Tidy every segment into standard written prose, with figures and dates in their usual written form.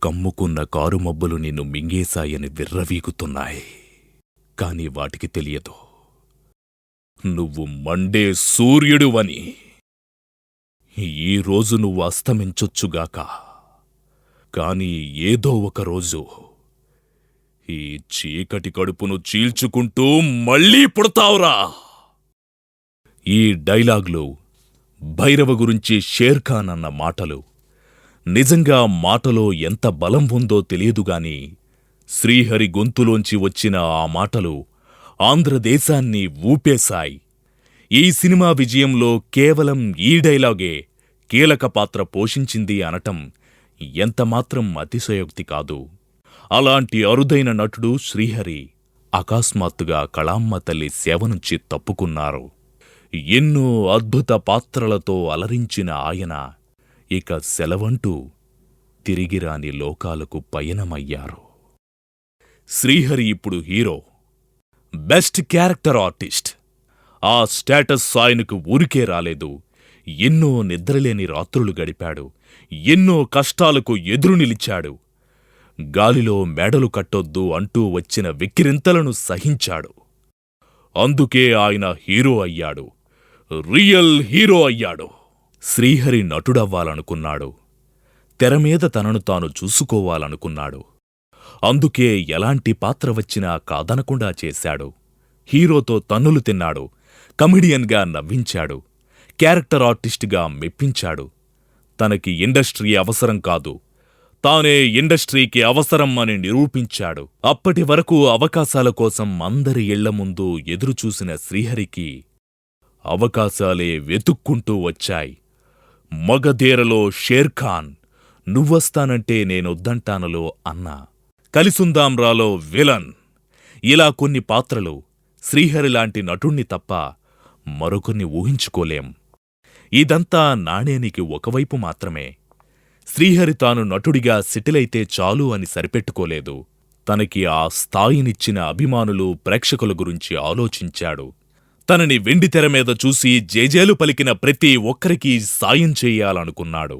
కమ్ముకున్న కారుమబ్బులు నిన్ను మింగేశాయని విర్రవీగుతున్నాయి. కాని వాటికి తెలియదు నువ్వు మండే సూర్యుడువని. ఈరోజు నువ్వు అస్తమించొచ్చుగాక, కాని ఏదో ఒకరోజు ఈ చీకటి కడుపును చీల్చుకుంటూ మళ్ళీ పుడతావురా. ఈ డైలాగ్లు భైరవ గురించి షేర్ఖాన్ అన్న మాటలు నిజంగా మాటలో ఎంత బలం ఉందో తెలియదుగాని శ్రీహరి గొంతులోంచి వచ్చిన ఆ మాటలు ఆంధ్రదేశాన్ని ఊపేశాయి. ఈ సినిమా విజయంలో కేవలం ఈ డైలాగే కీలక పాత్ర పోషించింది అనటం ఎంతమాత్రం అతిశయోక్తి కాదు. అలాంటి అరుదైన నటుడు శ్రీహరి అకస్మాత్తుగా కళామ్మ తల్లి సేవ నుంచి తప్పుకున్నారు. ఎన్నో అద్భుత పాత్రలతో అలరించిన ఆయన ఇక సెలవంటూ తిరిగిరాని లోకాలకు పయనమయ్యారు. శ్రీహరి ఇప్పుడు హీరో, బెస్ట్ క్యారెక్టర్ ఆర్టిస్ట్. ఆ స్టేటస్ ఆయనకు ఊరికే రాలేదు. ఎన్నో నిద్రలేని రాత్రులు గడిపాడు. ఎన్నో కష్టాలకు ఎదురు నిలిచాడు. గాలిలో మేడలు కట్టొద్దు అంటూ వచ్చిన వెక్కిరింతలను సహించాడు. అందుకే ఆయన హీరో అయ్యాడు, రియల్ హీరో అయ్యాడు. శ్రీహరి నటుడవ్వాలనుకున్నాడు. తెరమీద తనను తాను చూసుకోవాలనుకున్నాడు. అందుకే ఎలాంటి పాత్ర వచ్చినా కాదనకుండా చేశాడు. హీరోతో తన్నులు తిన్నాడు. కమెడియన్గా నవ్వించాడు. క్యారెక్టర్ ఆర్టిస్టుగా మెప్పించాడు. తనకి ఇండస్ట్రీ అవసరం కాదు, తానే ఇండస్ట్రీకి అవసరం అని నిరూపించాడు. అప్పటి వరకు అవకాశాల కోసం అందరి ఇళ్ల ముందు ఎదురుచూసిన శ్రీహరికి అవకాశాలే వెతుక్కుంటూ వచ్చాయి. మగధీరలో షేర్ఖాన్, నువ్వొస్తానంటే నేనొద్దంటానులో అన్న, కలిసుందాంరాలో విలన్, ఇలా కొన్ని పాత్రలు శ్రీహరిలాంటి నటుణ్ణి తప్ప మరొకరిని ఊహించుకోలేం. ఇదంతా నాణేనికి ఒకవైపు మాత్రమే. శ్రీహరి తాను నటుడిగా సెటిలైతే చాలు అని సరిపెట్టుకోలేదు. తనకి ఆ స్థాయినిచ్చిన అభిమానులు, ప్రేక్షకుల గురించి ఆలోచించాడు. తనని వెండితెర మీద చూసి జేజేలు పలికిన ప్రతి ఒక్కరికీ సాయం చెయ్యాలనుకున్నాడు.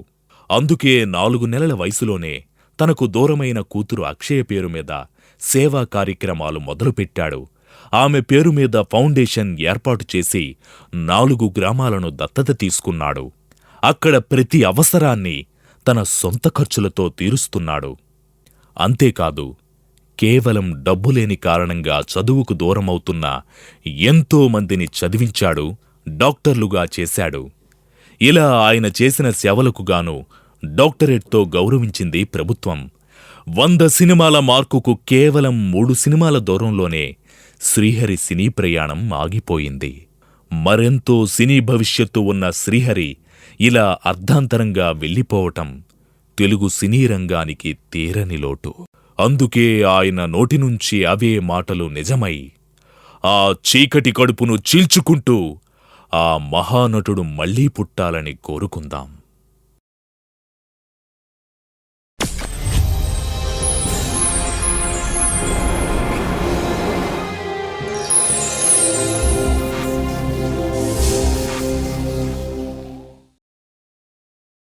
అందుకే 4 నెలల వయసులోనే తనకు దూరమైన కూతురు అక్షయ పేరు మీద సేవా కార్యక్రమాలు మొదలుపెట్టాడు. ఆమె పేరు మీద ఫౌండేషన్ ఏర్పాటు చేసి 4 గ్రామాలను దత్తత తీసుకున్నాడు. అక్కడ ప్రతి అవసరాన్ని తన సొంత ఖర్చులతో తీరుస్తున్నాడు. అంతేకాదు, కేవలం డబ్బులేని కారణంగా చదువుకు దూరమవుతున్న ఎంతో మందిని చదివించాడు, డాక్టర్లుగా చేశాడు. ఇలా ఆయన చేసిన సేవలకు గాను డాక్టరేట్తో గౌరవించింది ప్రభుత్వం. 100 సినిమాల మార్కుకు కేవలం 3 సినిమాల దూరంలోనే శ్రీహరి సినీ ప్రయాణం ఆగిపోయింది. మరెంతో సినీ భవిష్యత్తు ఉన్న శ్రీహరి ఇలా అర్ధాంతరంగా వెళ్ళిపోవటం తెలుగు సినీ రంగానికి తీరని లోటు. అందుకే ఆయన నోటినుంచి అవే మాటలు నిజమై ఆ చీకటి కడుపును చీల్చుకుంటూ ఆ మహానటుడు మళ్లీ పుట్టాలని కోరుకుందాం.